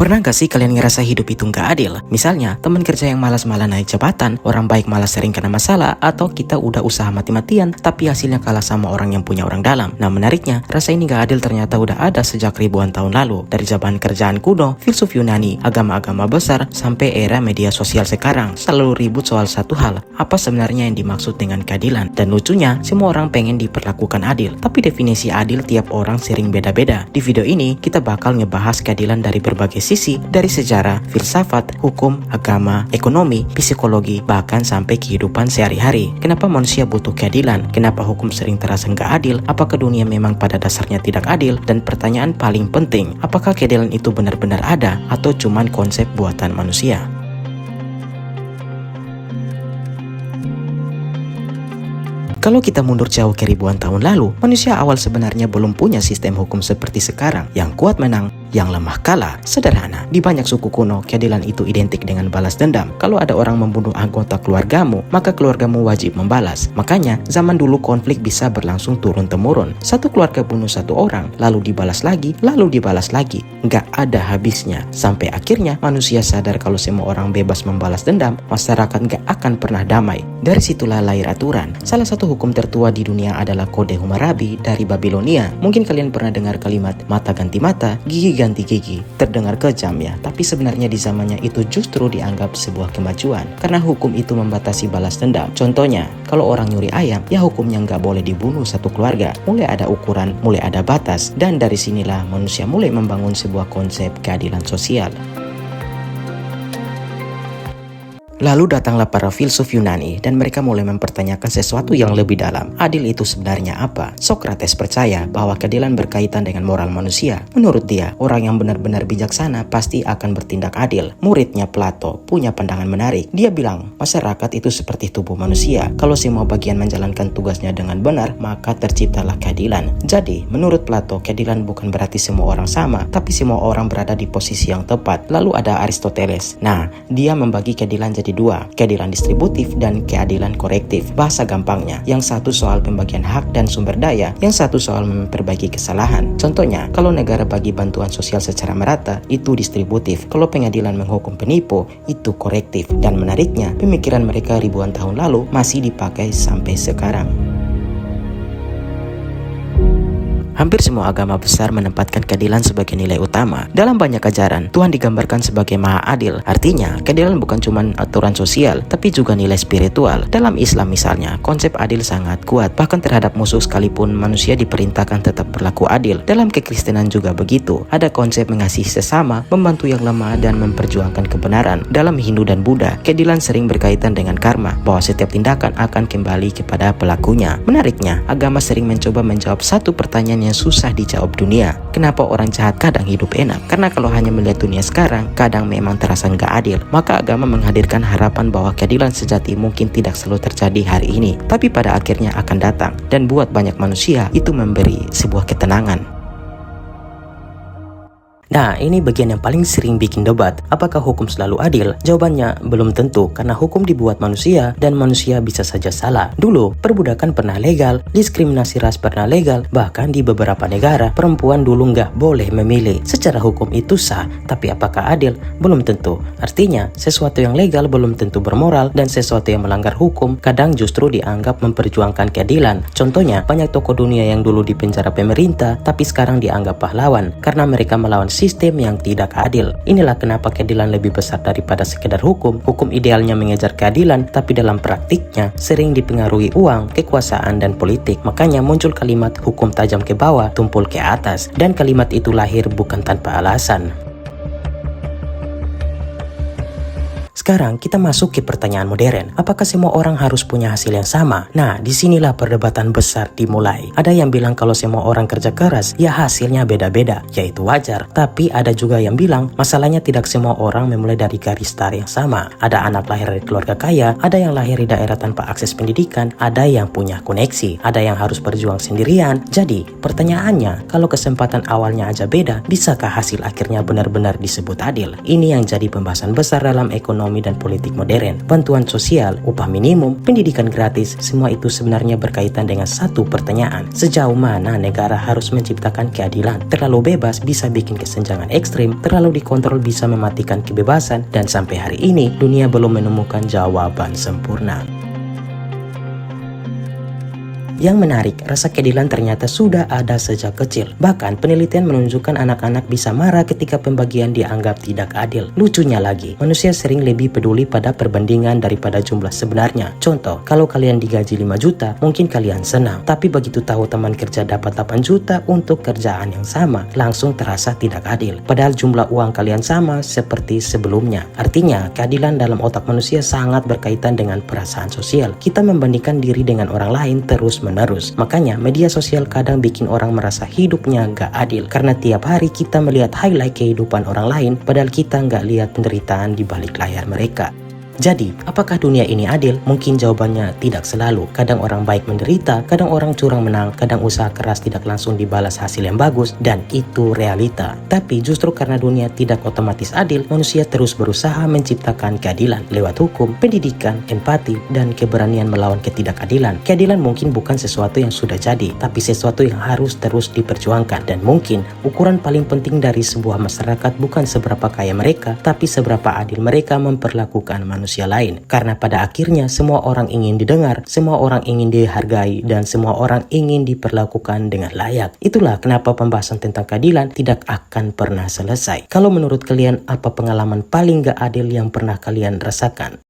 Pernah gak sih kalian ngerasa hidup itu gak adil? Misalnya, teman kerja yang malas-malas naik jabatan, orang baik malas sering kena masalah, atau kita udah usaha mati-matian, tapi hasilnya kalah sama orang yang punya orang dalam. Nah menariknya, rasa ini gak adil ternyata udah ada sejak ribuan tahun lalu. Dari zaman kerjaan kuno, filsuf Yunani, agama-agama besar, sampai era media sosial sekarang, selalu ribut soal satu hal. Apa sebenarnya yang dimaksud dengan keadilan? Dan lucunya, semua orang pengen diperlakukan adil. Tapi definisi adil tiap orang sering beda-beda. Di video ini, kita bakal ngebahas keadilan dari berbagai sisi, dari sejarah, filsafat, hukum, agama, ekonomi, psikologi, bahkan sampai kehidupan sehari-hari. Kenapa manusia butuh keadilan? Kenapa hukum sering terasa nggak adil? Apakah dunia memang pada dasarnya tidak adil? Dan pertanyaan paling penting, apakah keadilan itu benar-benar ada atau cuman konsep buatan manusia? Kalau kita mundur jauh ke ribuan tahun lalu, manusia awal sebenarnya belum punya sistem hukum seperti sekarang. Yang kuat menang, yang lemah kalah. Sederhana, di banyak suku kuno, keadilan itu identik dengan balas dendam. Kalau ada orang membunuh anggota keluargamu, maka keluargamu wajib membalas. Makanya, zaman dulu konflik bisa berlangsung turun-temurun. Satu keluarga bunuh satu orang, lalu dibalas lagi, Nggak ada habisnya. Sampai akhirnya, manusia sadar kalau semua orang bebas membalas dendam, masyarakat nggak akan pernah damai. Dari situlah lahir aturan. Salah satu hukum tertua di dunia adalah Kode Hammurabi dari Babilonia. Mungkin kalian pernah dengar kalimat mata ganti mata, gigi ganti gigi. Terdengar kejam ya, tapi sebenarnya di zamannya itu justru dianggap sebuah kemajuan. Karena hukum itu membatasi balas dendam. Contohnya, kalau orang nyuri ayam, ya hukumnya nggak boleh dibunuh satu keluarga. Mulai ada ukuran, mulai ada batas. Dan dari sinilah manusia mulai membangun sebuah konsep keadilan sosial. Lalu datanglah para filsuf Yunani dan mereka mulai mempertanyakan sesuatu yang lebih dalam. Adil itu sebenarnya apa? Sokrates percaya bahwa keadilan berkaitan dengan moral manusia. Menurut dia, orang yang benar-benar bijaksana pasti akan bertindak adil. Muridnya Plato punya pandangan menarik. Dia bilang, masyarakat itu seperti tubuh manusia. Kalau semua bagian menjalankan tugasnya dengan benar, maka terciptalah keadilan. Jadi, menurut Plato, keadilan bukan berarti semua orang sama, tapi semua orang berada di posisi yang tepat. Lalu ada Aristoteles. Nah, dia membagi keadilan jadi dua, keadilan distributif dan keadilan korektif. Bahasa gampangnya, yang satu soal pembagian hak dan sumber daya, yang satu soal memperbaiki kesalahan. Contohnya, kalau negara bagi bantuan sosial secara merata, itu distributif. Kalau pengadilan menghukum penipu, itu korektif. Dan menariknya, pemikiran mereka ribuan tahun lalu masih dipakai sampai sekarang. Hampir semua agama besar menempatkan keadilan sebagai nilai utama. Dalam banyak ajaran, Tuhan digambarkan sebagai maha adil. Artinya, keadilan bukan cuma aturan sosial, tapi juga nilai spiritual. Dalam Islam misalnya, konsep adil sangat kuat. Bahkan terhadap musuh sekalipun, manusia diperintahkan tetap berlaku adil. Dalam kekristenan juga begitu. Ada konsep mengasihi sesama, membantu yang lemah, dan memperjuangkan kebenaran. Dalam Hindu dan Buddha, keadilan sering berkaitan dengan karma, bahwa setiap tindakan akan kembali kepada pelakunya. Menariknya, agama sering mencoba menjawab satu pertanyaan yang susah dijawab dunia. Kenapa orang jahat kadang hidup enak? Karena kalau hanya melihat dunia sekarang, kadang memang terasa nggak adil. Maka agama menghadirkan harapan bahwa keadilan sejati mungkin tidak selalu terjadi hari ini, tapi pada akhirnya akan datang. Dan buat banyak manusia, itu memberi sebuah ketenangan. Nah, ini bagian yang paling sering bikin debat. Apakah hukum selalu adil? Jawabannya belum tentu, karena hukum dibuat manusia dan manusia bisa saja salah. Dulu, perbudakan pernah legal, diskriminasi ras pernah legal, bahkan di beberapa negara, perempuan dulu nggak boleh memilih. Secara hukum itu sah, tapi apakah adil? Belum tentu. Artinya, sesuatu yang legal belum tentu bermoral, dan sesuatu yang melanggar hukum kadang justru dianggap memperjuangkan keadilan. Contohnya, banyak tokoh dunia yang dulu dipenjara pemerintah, tapi sekarang dianggap pahlawan, karena mereka melawan sistem yang tidak adil. Inilah kenapa keadilan lebih besar daripada sekedar hukum. Hukum idealnya mengejar keadilan, tapi dalam praktiknya sering dipengaruhi uang, kekuasaan, dan politik. Makanya muncul kalimat hukum tajam ke bawah, tumpul ke atas. Dan kalimat itu lahir bukan tanpa alasan. Sekarang kita masuk ke pertanyaan modern. Apakah semua orang harus punya hasil yang sama? Nah, disinilah perdebatan besar dimulai. Ada yang bilang kalau semua orang kerja keras, ya hasilnya beda-beda, yaitu wajar. Tapi ada juga yang bilang, masalahnya tidak semua orang memulai dari garis start yang sama. Ada anak lahir dari keluarga kaya, ada yang lahir di daerah tanpa akses pendidikan, ada yang punya koneksi, ada yang harus berjuang sendirian. Jadi, pertanyaannya, kalau kesempatan awalnya aja beda, bisakah hasil akhirnya benar-benar disebut adil? Ini yang jadi pembahasan besar dalam ekonomi ekonomi dan politik modern. Bantuan sosial, upah minimum, pendidikan gratis, semua itu sebenarnya berkaitan dengan satu pertanyaan. Sejauh mana negara harus menciptakan keadilan? Terlalu bebas bisa bikin kesenjangan ekstrim, terlalu dikontrol bisa mematikan kebebasan, dan sampai hari ini dunia belum menemukan jawaban sempurna. Yang menarik, rasa keadilan ternyata sudah ada sejak kecil. Bahkan penelitian menunjukkan anak-anak bisa marah ketika pembagian dianggap tidak adil. Lucunya lagi, manusia sering lebih peduli pada perbandingan daripada jumlah sebenarnya. Contoh, kalau kalian digaji 5 juta, mungkin kalian senang. Tapi begitu tahu teman kerja dapat 8 juta untuk kerjaan yang sama, langsung terasa tidak adil. Padahal jumlah uang kalian sama seperti sebelumnya. Artinya, keadilan dalam otak manusia sangat berkaitan dengan perasaan sosial. Kita membandingkan diri dengan orang lain terus-menerus. Makanya media sosial kadang bikin orang merasa hidupnya gak adil, karena tiap hari kita melihat highlight kehidupan orang lain padahal kita gak lihat penderitaan di balik layar mereka. Jadi, apakah dunia ini adil? Mungkin jawabannya tidak selalu. Kadang orang baik menderita, kadang orang curang menang, kadang usaha keras tidak langsung dibalas hasil yang bagus, dan itu realita. Tapi justru karena dunia tidak otomatis adil, manusia terus berusaha menciptakan keadilan lewat hukum, pendidikan, empati, dan keberanian melawan ketidakadilan. Keadilan mungkin bukan sesuatu yang sudah jadi, tapi sesuatu yang harus terus diperjuangkan. Dan mungkin ukuran paling penting dari sebuah masyarakat bukan seberapa kaya mereka, tapi seberapa adil mereka memperlakukan manusia lain. Karena pada akhirnya semua orang ingin didengar, semua orang ingin dihargai, dan semua orang ingin diperlakukan dengan layak. Itulah kenapa pembahasan tentang keadilan tidak akan pernah selesai. Kalau menurut kalian, apa pengalaman paling gak adil yang pernah kalian rasakan?